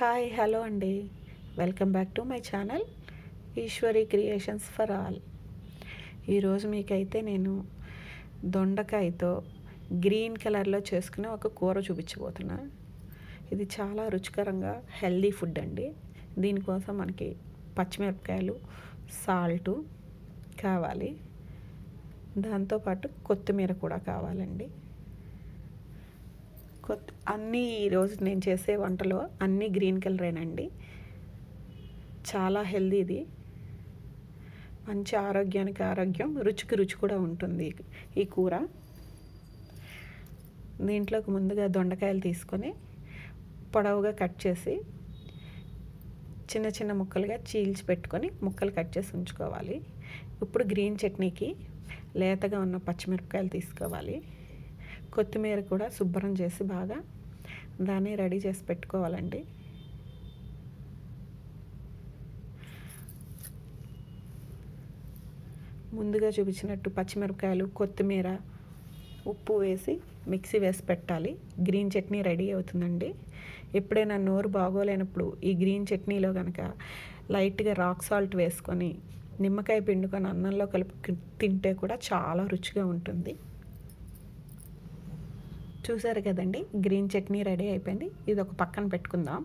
Hi hello అండి. Welcome back to my channel Eshwari Creations for all. ఈరోజు మీకైతే నేను దొండకాయతో గ్రీన్ కలర్లో చేసుకునే ఒక కూర చూపించబోతున్నా. ఇది చాలా రుచికరంగా హెల్దీ ఫుడ్ అండి. దీనికోసం మనకి పచ్చిమిరపకాయలు, సాల్టు కావాలి, దాంతోపాటు కొత్తిమీర కూడా కావాలండి. అన్నీ ఈరోజు నేను చేసే వంటలో అన్నీ గ్రీన్ కలరేనండి. చాలా హెల్దీ ఇది. మంచి ఆరోగ్యానికి ఆరోగ్యం, రుచికి రుచి కూడా ఉంటుంది ఈ కూర. దీంట్లోకి ముందుగా దొండకాయలు తీసుకొని పొడవుగా కట్ చేసి చిన్న చిన్న ముక్కలుగా చీల్చి పెట్టుకొని ముక్కలు కట్ చేసి ఉంచుకోవాలి. ఇప్పుడు గ్రీన్ చట్నీకి లేతగా ఉన్న పచ్చిమిరపకాయలు తీసుకోవాలి. కొత్తిమీర కూడా శుభ్రం చేసి బాగా దాన్ని రెడీ చేసి పెట్టుకోవాలండి. ముందుగా చూపించినట్టు పచ్చిమిరపకాయలు, కొత్తిమీర, ఉప్పు వేసి మిక్సీ వేసి పెట్టాలి. గ్రీన్ చట్నీ రెడీ అవుతుందండి. ఎప్పుడైనా నోరు బాగోలేనప్పుడు ఈ గ్రీన్ చట్నీలో కనుక లైట్గా రాక్ సాల్ట్ వేసుకొని నిమ్మకాయ పిండుకొని అన్నంలో కలిపి తింటే కూడా చాలా రుచిగా ఉంటుంది. చూసారు కదండి, గ్రీన్ చట్నీ రెడీ అయిపోయింది. ఇది ఒక పక్కన పెట్టుకుందాం.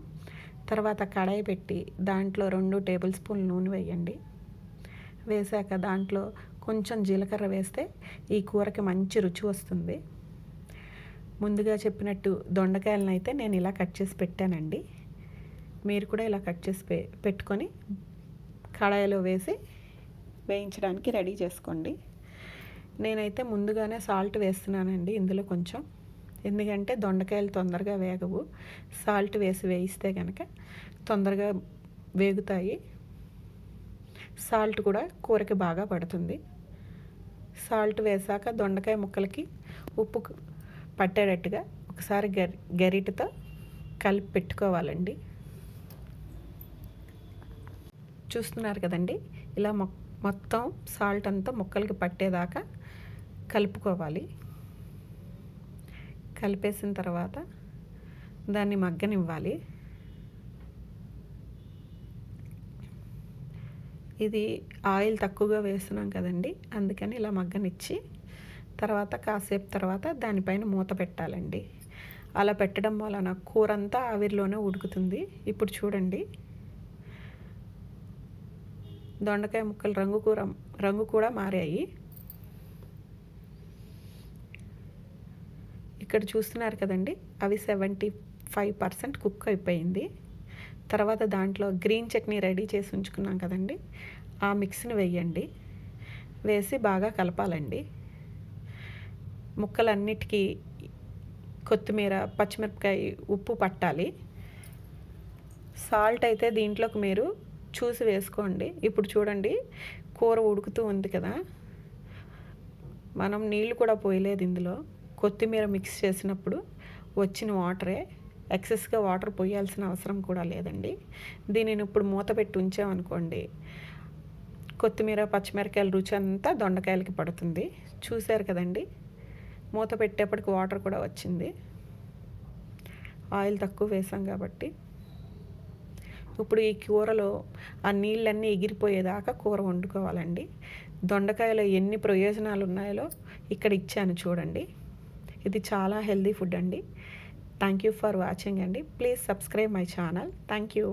తర్వాత కడాయి పెట్టి దాంట్లో 2 టేబుల్ స్పూన్లు నూనె వేయండి. వేసాక దాంట్లో కొంచెం జీలకర్ర వేస్తే ఈ కూరకి మంచి రుచి వస్తుంది. ముందుగా చెప్పినట్టు దొండకాయలను అయితే నేను ఇలా కట్ చేసి పెట్టానండి. మీరు కూడా ఇలా కట్ చేసి పెట్టుకొని కడాయిలో వేసి వేయించడానికి రెడీ చేసుకోండి. నేనైతే ముందుగానే సాల్ట్ వేస్తున్నానండి ఇందులో కొంచెం, ఎందుకంటే దొండకాయలు తొందరగా వేగవు. సాల్ట్ వేసి వేయిస్తే కనుక తొందరగా వేగుతాయి. సాల్ట్ కూడా కూరకి బాగా పడుతుంది. సాల్ట్ వేసాక దొండకాయ ముక్కలకి ఉప్పు పట్టేటట్టుగా ఒకసారి గరిటెతో కలిపి పెట్టుకోవాలండి. చూస్తున్నారు కదండి, ఇలా మొత్తం సాల్ట్ అంతా ముక్కలకి పట్టేదాకా కలుపుకోవాలి. కలిపేసిన తర్వాత దాన్ని మగ్గనివ్వాలి. ఇది ఆయిల్ తక్కువగా వేస్తున్నాం కదండి, అందుకని ఇలా మగ్గనిచ్చి తర్వాత కాసేపు తర్వాత దానిపైన మూత పెట్టాలండి. అలా పెట్టడం వలన కూర అంతా ఆవిరిలోనే ఉడుకుతుంది. ఇప్పుడు చూడండి, దొండకాయ ముక్కలు రంగు కూడా మారాయి. ఇక్కడ చూస్తున్నారు కదండి, అవి 75% కుక్ అయిపోయింది. తర్వాత దాంట్లో గ్రీన్ చట్నీ రెడీ చేసి ఉంచుకున్నాం కదండి, ఆ మిక్స్ని వేయండి. వేసి బాగా కలపాలండి. ముక్కలన్నిటికీ కొత్తిమీర, పచ్చిమిరపకాయ, ఉప్పు పట్టాలి. సాల్ట్ అయితే దీంట్లోకి మీరు చూసి వేసుకోండి. ఇప్పుడు చూడండి, కూర ఉడుకుతూ ఉంది కదా, మనం నీళ్ళు కూడా పోయలేదు ఇందులో. కొత్తిమీర మిక్స్ చేసినప్పుడు వచ్చిన వాటరే, ఎక్సెస్గా వాటర్ పోయాల్సిన అవసరం కూడా లేదండి. దీనిని ఇప్పుడు మూత పెట్టి ఉంచామనుకోండి, కొత్తిమీర, పచ్చిమిరపకాయల రుచి అంతా దొండకాయలకి పడుతుంది. చూశారు కదండి, మూత పెట్టేప్పటికి వాటర్ కూడా వచ్చింది. ఆయిల్ తక్కువ వేసాం కాబట్టి. ఇప్పుడు ఈ కూరలో ఆ నీళ్ళన్నీ ఎగిరిపోయేదాకా కూర వండుకోవాలండి. దొండకాయలో ఎన్ని ప్రయోజనాలు ఉన్నాయో ఇక్కడ ఇచ్చాను చూడండి. ఇది చాలా హెల్దీ ఫుడ్ అండి. థ్యాంక్ యూ ఫర్ వాచింగ్ అండి. Please subscribe my channel. Thank you.